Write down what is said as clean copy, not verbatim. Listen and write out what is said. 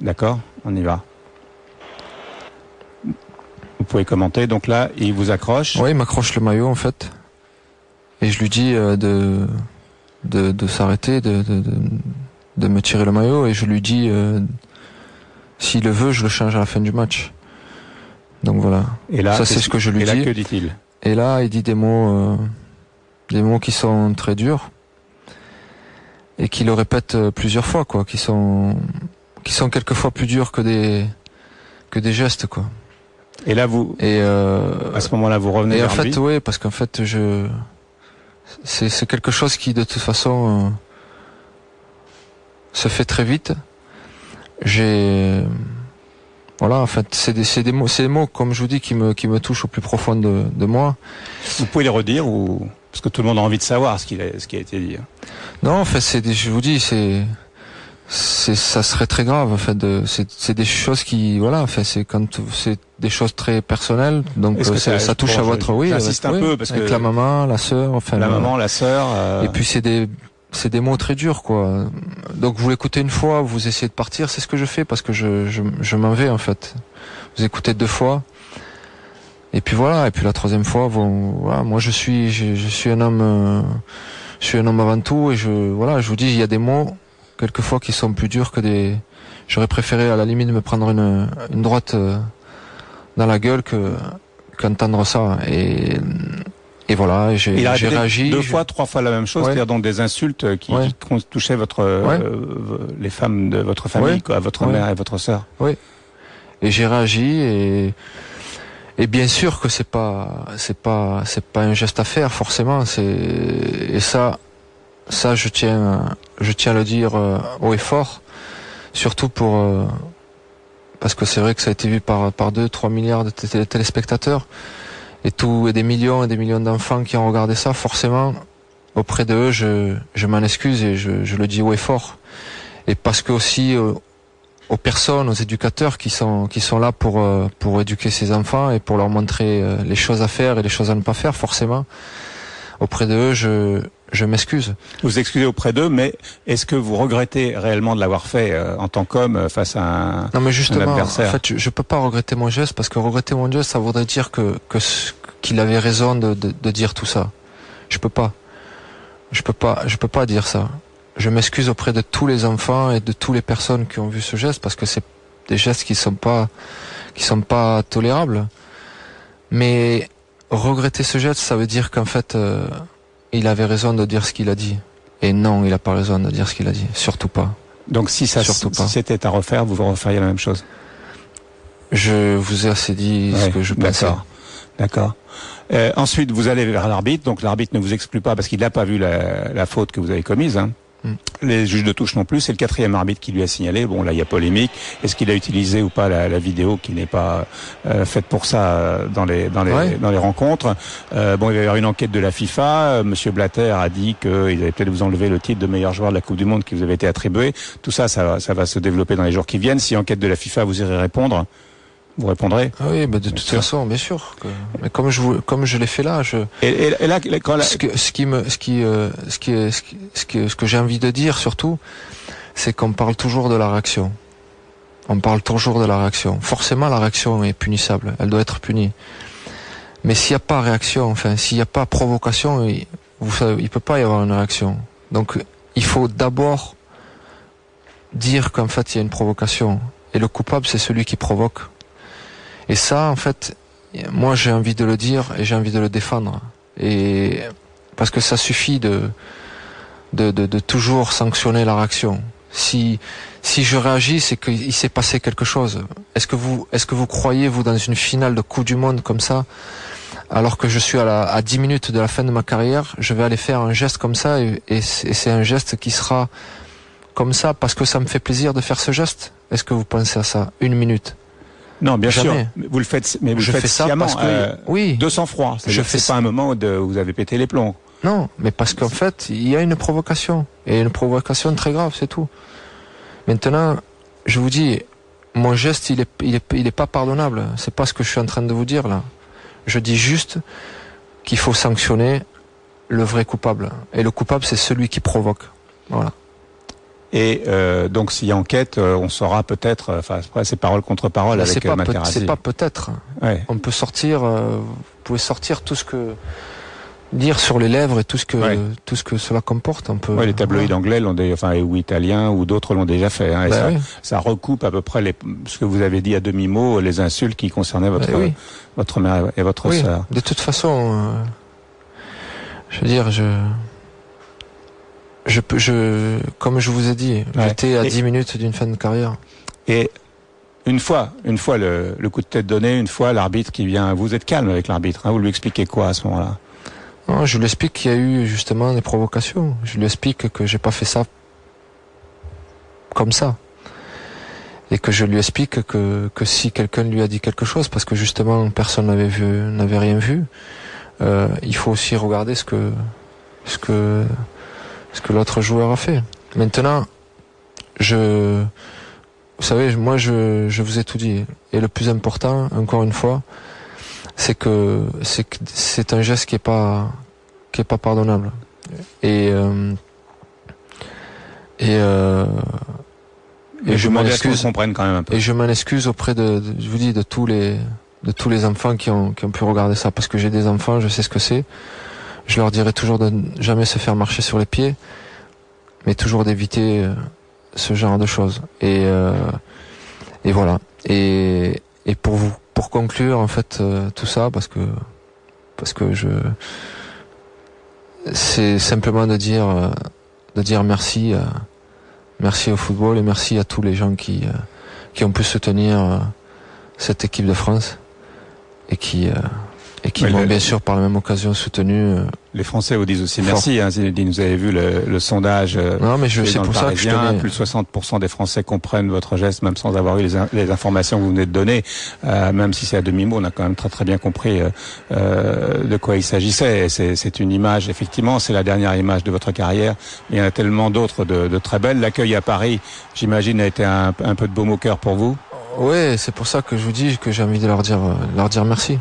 D'accord, on y va. Vous pouvez commenter. Donc là, il vous accroche. Oui, il m'accroche le maillot en fait. Et je lui dis de s'arrêter, de me tirer le maillot. Et je lui dis, s'il le veut, je le change à la fin du match. Donc voilà. Et là, ça c'est ce que je lui dis. Et là, que dit-il? Et là, il dit des mots qui sont très durs. Et qui le répète plusieurs fois, quoi. Qui sont quelquefois plus durs que des gestes, quoi. Et là, à ce moment-là, vous revenez vers lui. Et en fait, oui, parce qu'en fait, c'est quelque chose qui, de toute façon, se fait très vite. Voilà, en fait, c'est des mots, comme je vous dis, qui me touchent au plus profond de moi. Vous pouvez les redire ou parce que tout le monde a envie de savoir ce qui a été dit. Non, en fait, je vous dis, ça serait très grave, en fait. C'est des choses qui, voilà, en fait, c'est des choses très personnelles, donc ça touche à votre, oui, j'insiste un peu parce avec que la maman, la sœur, enfin. La maman, la sœur. Et puis c'est des mots très durs, quoi. Donc vous l'écoutez une fois, vous essayez de partir, c'est ce que je fais parce que je m'en vais, en fait. Vous écoutez 2 fois. Et puis voilà, et puis la 3e fois, voilà, moi je suis un homme avant tout, et je vous dis, il y a des mots, quelquefois, qui sont plus durs que j'aurais préféré, à la limite, me prendre une droite dans la gueule qu'entendre ça. Et voilà, j'ai réagi. 2 fois, 3 fois la même chose, c'est-à-dire donc des insultes qui touchaient les femmes de votre famille, quoi, votre mère et votre sœur. Oui. Et j'ai réagi, et bien sûr que c'est pas un geste à faire, forcément, et ça je tiens à le dire haut et fort, surtout parce que c'est vrai que ça a été vu par 2-3 milliards de téléspectateurs et des millions d'enfants qui ont regardé ça. Forcément, auprès de eux, je m'en excuse et je le dis haut et fort. Et parce que aussi aux personnes, aux éducateurs qui sont là pour éduquer ces enfants et pour leur montrer les choses à faire et les choses à ne pas faire, forcément, auprès de eux, je m'excuse. Vous excusez auprès d'eux, mais est-ce que vous regrettez réellement de l'avoir fait en tant qu'homme face à un adversaire? Non, mais justement, en fait, je peux pas regretter mon geste, parce que regretter mon geste, ça voudrait dire qu'il avait raison de dire tout ça. Je peux pas dire ça. Je m'excuse auprès de tous les enfants et de toutes les personnes qui ont vu ce geste, parce que c'est des gestes qui sont pas tolérables. Mais regretter ce geste, ça veut dire qu'en fait, il avait raison de dire ce qu'il a dit. Et non, il a pas raison de dire ce qu'il a dit. Surtout pas. Donc si c'était à refaire, vous referiez la même chose? Je vous ai assez dit ce que je pensais. D'accord. Ensuite, vous allez vers l'arbitre. Donc l'arbitre ne vous exclut pas parce qu'il n'a pas vu la faute que vous avez commise. Hein. Les juges de touche non plus. C'est le 4e arbitre qui lui a signalé. Bon, là, il y a polémique. Est-ce qu'il a utilisé ou pas la vidéo qui n'est pas faite pour ça dans les rencontres? Bon, il va y avoir une enquête de la FIFA. Monsieur Blatter a dit qu'il allait peut-être vous enlever le titre de meilleur joueur de la Coupe du Monde qui vous avait été attribué. Tout ça va se développer dans les jours qui viennent. Si enquête de la FIFA, vous irez répondre. Vous répondrez? Ah oui, de toute façon, bien sûr. Mais comme je l'ai fait là, Et là, ce que j'ai envie de dire surtout, c'est qu'on parle toujours de la réaction. On parle toujours de la réaction. Forcément, la réaction est punissable. Elle doit être punie. Mais s'il n'y a pas réaction, enfin, s'il n'y a pas provocation, il peut pas y avoir une réaction. Donc, il faut d'abord dire qu'en fait, il y a une provocation. Et le coupable, c'est celui qui provoque. Et ça, en fait, moi j'ai envie de le dire et j'ai envie de le défendre. Et parce que ça suffit de toujours sanctionner la réaction. Si je réagis, c'est qu'il s'est passé quelque chose. Est-ce que vous croyez, vous, dans une finale de Coupe du Monde comme ça, alors que je suis à 10 minutes de la fin de ma carrière, je vais aller faire un geste comme ça et c'est un geste qui sera comme ça parce que ça me fait plaisir de faire ce geste? Est-ce que vous pensez à ça? 1 minute? Non, bien Jamais. sûr. Vous le faites, mais vous le faites sciemment, parce que, oui, de sang-froid. C'est pas un moment où vous avez pété les plombs. Non, mais parce qu'en fait, il y a une provocation. Et une provocation très grave, c'est tout. Maintenant, je vous dis, mon geste, il est pas pardonnable. C'est pas ce que je suis en train de vous dire, là. Je dis juste qu'il faut sanctionner le vrai coupable. Et le coupable, c'est celui qui provoque. Voilà. Et donc s'il y a enquête, on saura peut-être, après c'est parole contre parole avec Materazzi. C'est pas peut-être. Ouais. On peut sortir, vous pouvez sortir tout ce que dire sur les lèvres et tout ce que cela comporte. On peut. Ouais, les tabloïds anglais l'ont ou italiens ou d'autres l'ont déjà fait. Hein, et ça recoupe à peu près ce que vous avez dit à demi-mot, les insultes qui concernaient votre mère et votre sœur. De toute façon, je veux dire, comme je vous ai dit, j'étais à 10 minutes d'une fin de carrière. Et une fois le coup de tête donné, une fois l'arbitre qui vient, vous êtes calme avec l'arbitre, hein, vous lui expliquez quoi à ce moment-là? Non, je lui explique qu'il y a eu justement des provocations. Je lui explique que j'ai pas fait ça comme ça. Et que je lui explique que si quelqu'un lui a dit quelque chose, parce que justement personne n'avait rien vu, il faut aussi regarder ce que l'autre joueur a fait. Maintenant, vous savez, moi je vous ai tout dit. Et le plus important, encore une fois, c'est que c'est un geste qui est pas pardonnable. Et je m'en excuse. Comprenne quand même un peu. Et je m'en excuse auprès je vous dis, de tous les enfants qui ont pu regarder ça, parce que j'ai des enfants, je sais ce que c'est. Je leur dirai toujours de jamais se faire marcher sur les pieds, mais toujours d'éviter ce genre de choses. Et voilà. Et pour conclure en fait tout ça, parce que c'est simplement de dire merci au football et merci à tous les gens qui ont pu soutenir cette équipe de France et qui m'ont bien sûr par la même occasion soutenu. Les Français vous disent aussi merci. Hein, vous avez vu le sondage. Non, mais c'est pour ça que je tenais. Plus de 60% des Français comprennent votre geste, même sans avoir eu les informations que vous venez de donner. Même si c'est à demi-mot, on a quand même très très bien compris de quoi il s'agissait. C'est une image, effectivement, c'est la dernière image de votre carrière. Mais il y en a tellement d'autres de très belles. L'accueil à Paris, j'imagine, a été un peu de baume au cœur pour vous. Oui, c'est pour ça que je vous dis que j'ai envie de leur dire merci.